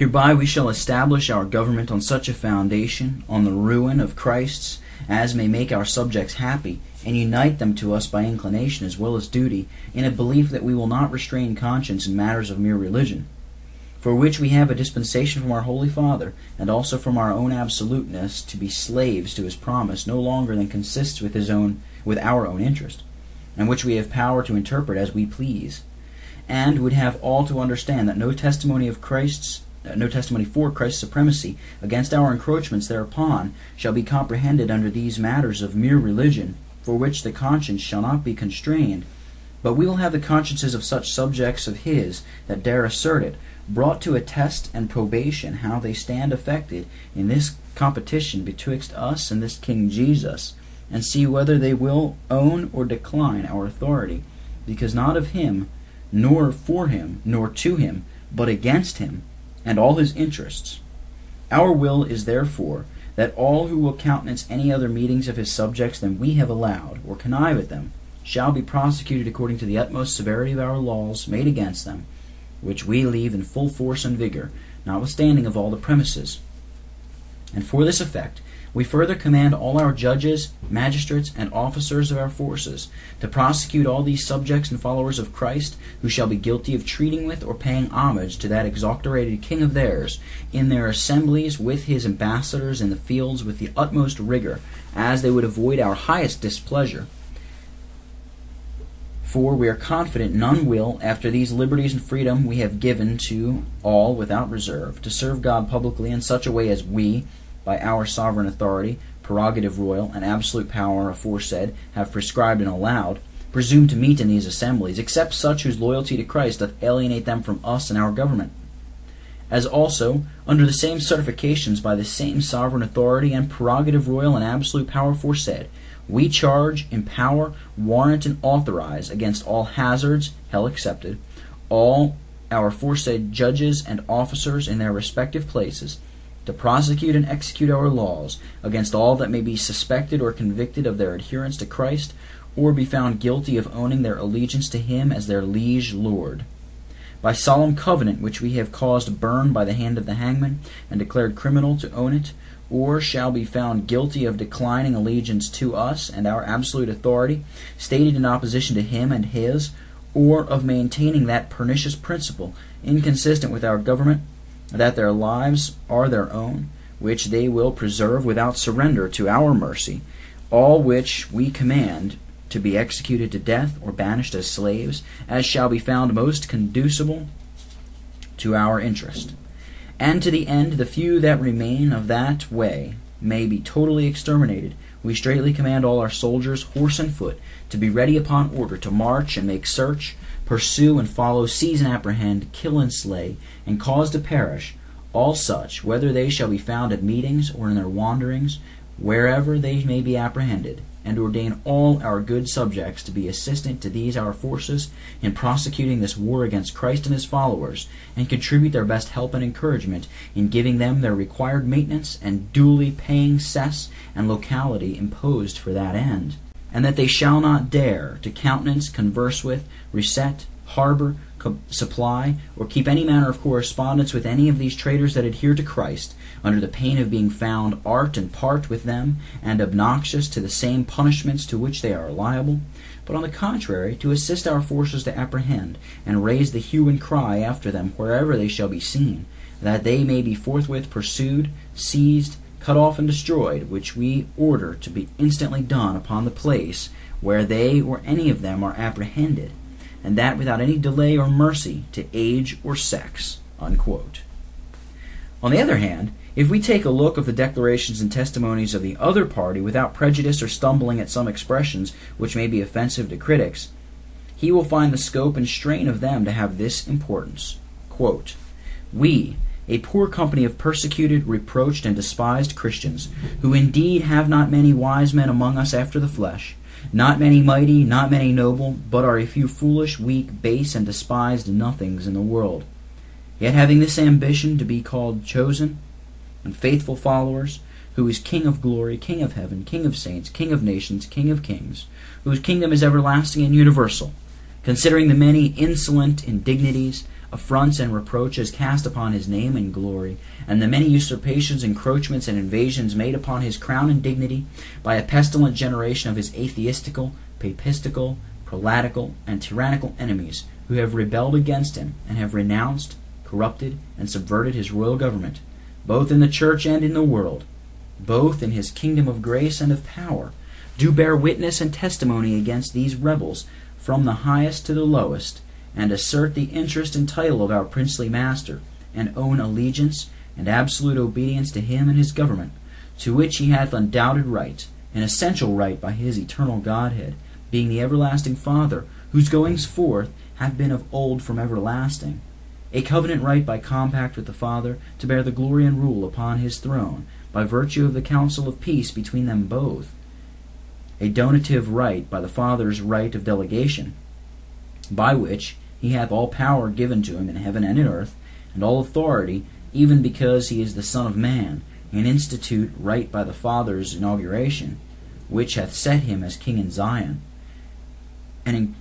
Hereby we shall establish our government on such a foundation, on the ruin of Christ's, as may make our subjects happy, and unite them to us by inclination as well as duty, in a belief that we will not restrain conscience in matters of mere religion, for which we have a dispensation from our Holy Father, and also from our own absoluteness, to be slaves to his promise no longer than consists with our own interest, and which we have power to interpret as we please, and would have all to understand that no testimony for Christ's supremacy against our encroachments thereupon shall be comprehended under these matters of mere religion, for which the conscience shall not be constrained, but we will have the consciences of such subjects of his that dare assert it, brought to a test and probation, how they stand affected in this competition betwixt us and this King Jesus, and see whether they will own or decline our authority, because not of him, nor for him, nor to him, but against him, and all his interests. Our will is therefore that all who will countenance any other meetings of his subjects than we have allowed, or connive at them, shall be prosecuted according to the utmost severity of our laws made against them, which we leave in full force and vigor, notwithstanding of all the premises. And for this effect we further command all our judges, magistrates, and officers of our forces to prosecute all these subjects and followers of Christ who shall be guilty of treating with or paying homage to that exalted king of theirs in their assemblies with his ambassadors in the fields with the utmost rigor, as they would avoid our highest displeasure. For we are confident none will, after these liberties and freedom we have given to all without reserve, to serve God publicly in such a way as we, by our sovereign authority, prerogative royal, and absolute power aforesaid, have prescribed and allowed, presume to meet in these assemblies, except such whose loyalty to Christ doth alienate them from us and our government. As also, under the same certifications by the same sovereign authority and prerogative royal and absolute power aforesaid, we charge, empower, warrant, and authorize against all hazards, hell excepted, all our aforesaid judges and officers in their respective places, to prosecute and execute our laws against all that may be suspected or convicted of their adherence to Christ, or be found guilty of owning their allegiance to him as their liege lord. By solemn covenant which we have caused burned by the hand of the hangman, and declared criminal to own it, or shall be found guilty of declining allegiance to us and our absolute authority, stated in opposition to him and his, or of maintaining that pernicious principle, inconsistent with our government, that their lives are their own, which they will preserve without surrender to our mercy, all which we command to be executed to death or banished as slaves, as shall be found most conducible to our interest. And to the end the few that remain of that way may be totally exterminated, we straightly command all our soldiers, horse and foot, to be ready upon order to march and make search, pursue and follow, seize and apprehend, kill and slay, and cause to perish all such, whether they shall be found at meetings or in their wanderings, wherever they may be apprehended, and ordain all our good subjects to be assistant to these our forces in prosecuting this war against Christ and his followers, and contribute their best help and encouragement in giving them their required maintenance and duly paying cess and locality imposed for that end, and that they shall not dare to countenance, converse with, reset, harbor, supply, or keep any manner of correspondence with any of these traitors that adhere to Christ, under the pain of being found art and part with them, and obnoxious to the same punishments to which they are liable, but on the contrary, to assist our forces to apprehend, and raise the hue and cry after them wherever they shall be seen, that they may be forthwith pursued, seized, cut off, and destroyed, which we order to be instantly done upon the place where they or any of them are apprehended, and that without any delay or mercy to age or sex." Unquote. On the other hand, if we take a look of the declarations and testimonies of the other party without prejudice or stumbling at some expressions which may be offensive to critics, he will find the scope and strain of them to have this importance. Quote, "We, a poor company of persecuted, reproached, and despised Christians, who indeed have not many wise men among us after the flesh, not many mighty, not many noble, but are a few foolish, weak, base, and despised nothings in the world. Yet having this ambition to be called chosen and faithful followers, who is King of glory, King of heaven, King of saints, King of nations, King of kings, whose kingdom is everlasting and universal, considering the many insolent indignities, affronts and reproaches cast upon his name and glory, and the many usurpations, encroachments, and invasions made upon his crown and dignity by a pestilent generation of his atheistical, papistical, prelatical, and tyrannical enemies, who have rebelled against him, and have renounced, corrupted, and subverted his royal government, both in the church and in the world, both in his kingdom of grace and of power, do bear witness and testimony against these rebels from the highest to the lowest, and assert the interest and title of our princely master, and own allegiance and absolute obedience to him and his government, to which he hath undoubted right, an essential right by his eternal Godhead, being the everlasting Father, whose goings forth have been of old from everlasting, a covenant right by compact with the Father, to bear the glory and rule upon his throne, by virtue of the counsel of peace between them both, a donative right by the Father's right of delegation, by which he hath all power given to him in heaven and in earth, and all authority, even because he is the Son of Man, and institute right by the Father's inauguration, which hath set him as King in Zion, and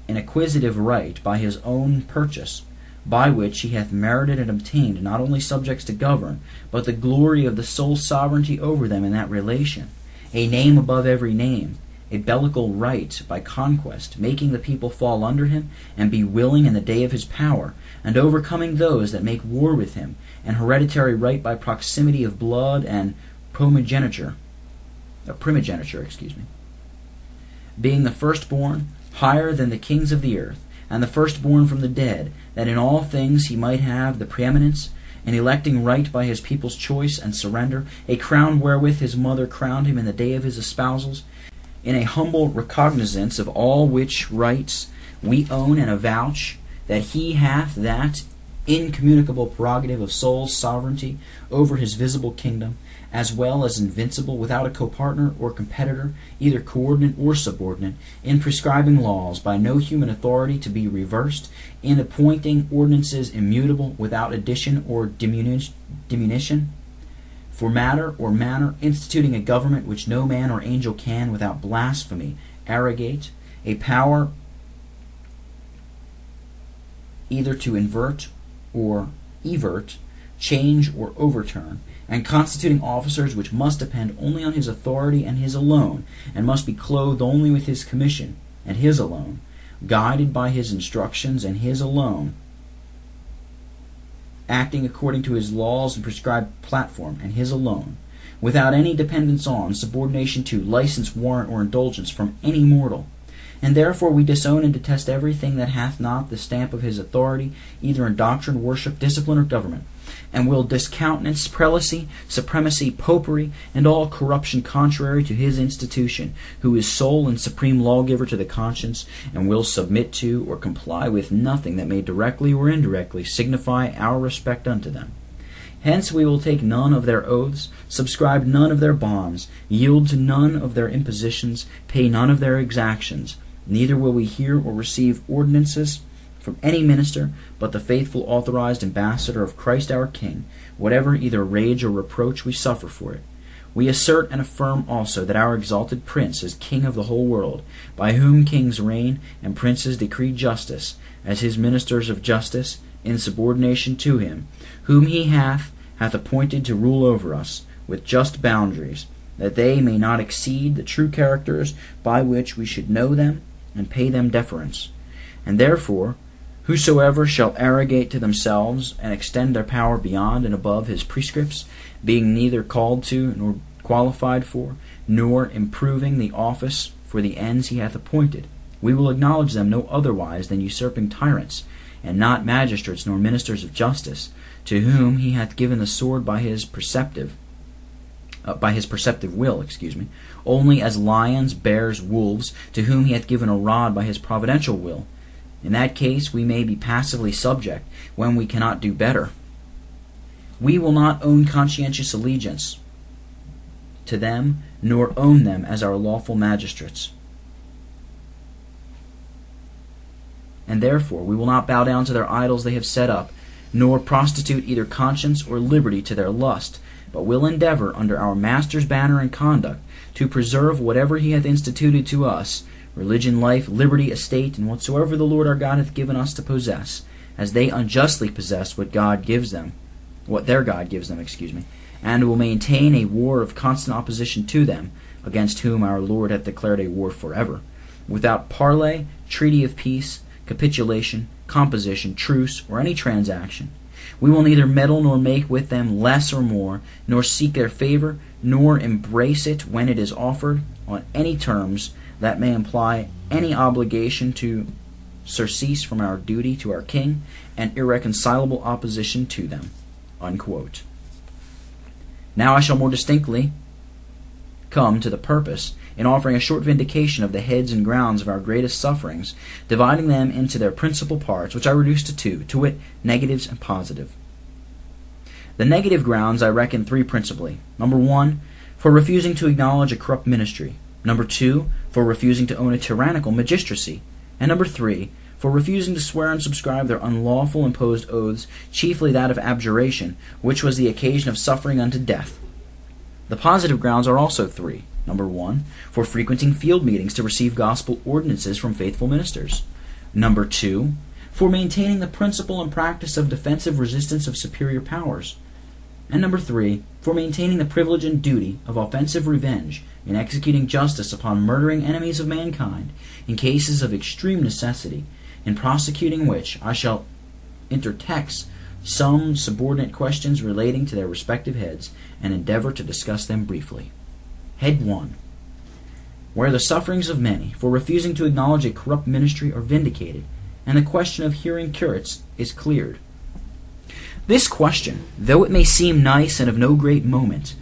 an acquisitive right by his own purchase, by which he hath merited and obtained not only subjects to govern, but the glory of the sole sovereignty over them in that relation, a name above every name, a bellical right by conquest, making the people fall under him, and be willing in the day of his power, and overcoming those that make war with him, an hereditary right by proximity of blood and primogeniture, being the firstborn, higher than the kings of the earth, and the firstborn from the dead, that in all things he might have the preeminence, and electing right by his people's choice and surrender, a crown wherewith his mother crowned him in the day of his espousals, in a humble recognizance of all which rights we own and avouch that he hath that incommunicable prerogative of sole sovereignty over his visible kingdom, as well as invincible, without a copartner or competitor, either coordinate or subordinate, in prescribing laws by no human authority to be reversed, in appointing ordinances immutable, without addition or diminution, for matter or manner, instituting a government which no man or angel can, without blasphemy, arrogate, a power either to invert or evert, change or overturn, and constituting officers which must depend only on his authority and his alone, and must be clothed only with his commission and his alone, guided by his instructions and his alone, acting according to his laws and prescribed platform and his alone, without any dependence on, subordination to, license, warrant, or indulgence from any mortal. And therefore we disown and detest everything that hath not the stamp of his authority, either in doctrine, worship, discipline, or government, and will discountenance prelacy, supremacy, popery, and all corruption contrary to his institution, who is sole and supreme lawgiver to the conscience, and will submit to or comply with nothing that may directly or indirectly signify our respect unto them. Hence we will take none of their oaths, subscribe none of their bonds, yield to none of their impositions, pay none of their exactions, neither will we hear or receive ordinances from any minister but the faithful authorized ambassador of Christ our King, whatever either rage or reproach we suffer for it. We assert and affirm also that our exalted Prince is King of the whole world, by whom kings reign and princes decree justice, as his ministers of justice, in subordination to him, whom he hath appointed to rule over us, with just boundaries, that they may not exceed the true characters by which we should know them and pay them deference. And therefore, whosoever shall arrogate to themselves and extend their power beyond and above his prescripts, being neither called to nor qualified for, nor improving the office for the ends he hath appointed, we will acknowledge them no otherwise than usurping tyrants, and not magistrates nor ministers of justice, to whom he hath given the sword by his perceptive will, only as lions, bears, wolves, to whom he hath given a rod by his providential will. In that case we may be passively subject, when we cannot do better. We will not own conscientious allegiance to them, nor own them as our lawful magistrates. And therefore we will not bow down to their idols they have set up, nor prostitute either conscience or liberty to their lust, but will endeavor, under our Master's banner and conduct, to preserve whatever he hath instituted to us, religion, life, liberty, estate, and whatsoever the Lord our God hath given us to possess, as they unjustly possess what their God gives them, and will maintain a war of constant opposition to them, against whom our Lord hath declared a war forever, without parley, treaty of peace, capitulation, composition, truce, or any transaction. We will neither meddle nor make with them less or more, nor seek their favor, nor embrace it when it is offered on any terms that may imply any obligation to surcease from our duty to our king and irreconcilable opposition to them." Unquote. Now I shall more distinctly come to the purpose in offering a short vindication of the heads and grounds of our greatest sufferings, dividing them into their principal parts, which I reduce to two, to wit, negatives and positive. The negative grounds I reckon three principally. Number 1, for refusing to acknowledge a corrupt ministry. Number 2, for refusing to own a tyrannical magistracy. And number 3, for refusing to swear and subscribe their unlawful imposed oaths, chiefly that of abjuration, which was the occasion of suffering unto death. The positive grounds are also three. Number 1, for frequenting field meetings to receive gospel ordinances from faithful ministers. Number 2, for maintaining the principle and practice of defensive resistance of superior powers. And number 3, for maintaining the privilege and duty of offensive revenge in executing justice upon murdering enemies of mankind in cases of extreme necessity, in prosecuting which I shall intertext some subordinate questions relating to their respective heads, and endeavor to discuss them briefly. Head 1. Where the sufferings of many for refusing to acknowledge a corrupt ministry are vindicated, and the question of hearing curates is cleared. This question, though it may seem nice and of no great moment,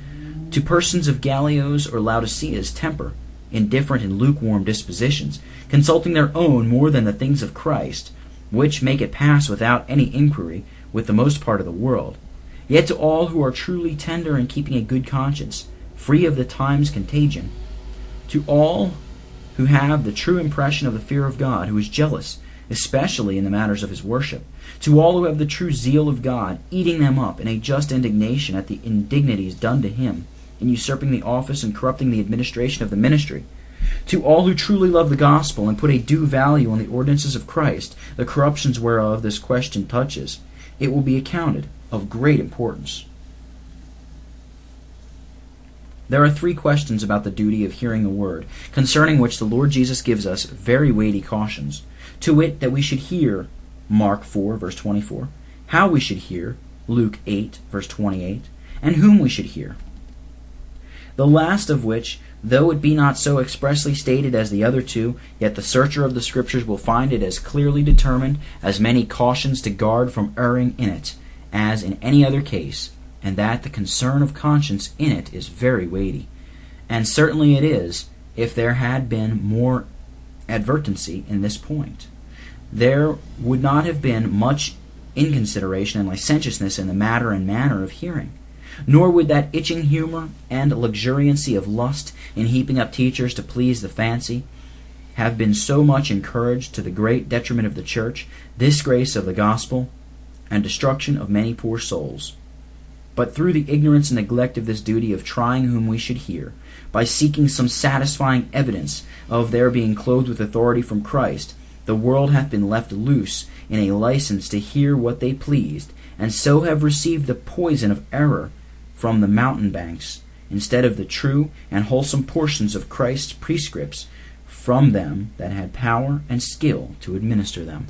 to persons of Gallio's or Laodicea's temper, indifferent and lukewarm dispositions, consulting their own more than the things of Christ, which make it pass without any inquiry with the most part of the world, yet to all who are truly tender and keeping a good conscience, free of the time's contagion, to all who have the true impression of the fear of God, who is jealous, especially in the matters of his worship, to all who have the true zeal of God, eating them up in a just indignation at the indignities done to him, in usurping the office and corrupting the administration of the ministry, to all who truly love the gospel and put a due value on the ordinances of Christ, the corruptions whereof this question touches, it will be accounted of great importance. There are three questions about the duty of hearing the word, concerning which the Lord Jesus gives us very weighty cautions, to wit, that we should hear, Mark 4, verse 24, how we should hear, Luke 8, verse 28, and whom we should hear. The last of which, though it be not so expressly stated as the other two, yet the searcher of the Scriptures will find it as clearly determined as many cautions to guard from erring in it, as in any other case, and that the concern of conscience in it is very weighty. And certainly it is, if there had been more advertency in this point. There would not have been much inconsideration and licentiousness in the matter and manner of hearing. Nor would that itching humor and luxuriancy of lust in heaping up teachers to please the fancy have been so much encouraged, to the great detriment of the church, disgrace of the gospel, and destruction of many poor souls. But through the ignorance and neglect of this duty of trying whom we should hear, by seeking some satisfying evidence of their being clothed with authority from Christ, the world hath been left loose in a license to hear what they pleased, and so have received the poison of error from the mountain banks, instead of the true and wholesome portions of Christ's prescripts from them that had power and skill to administer them.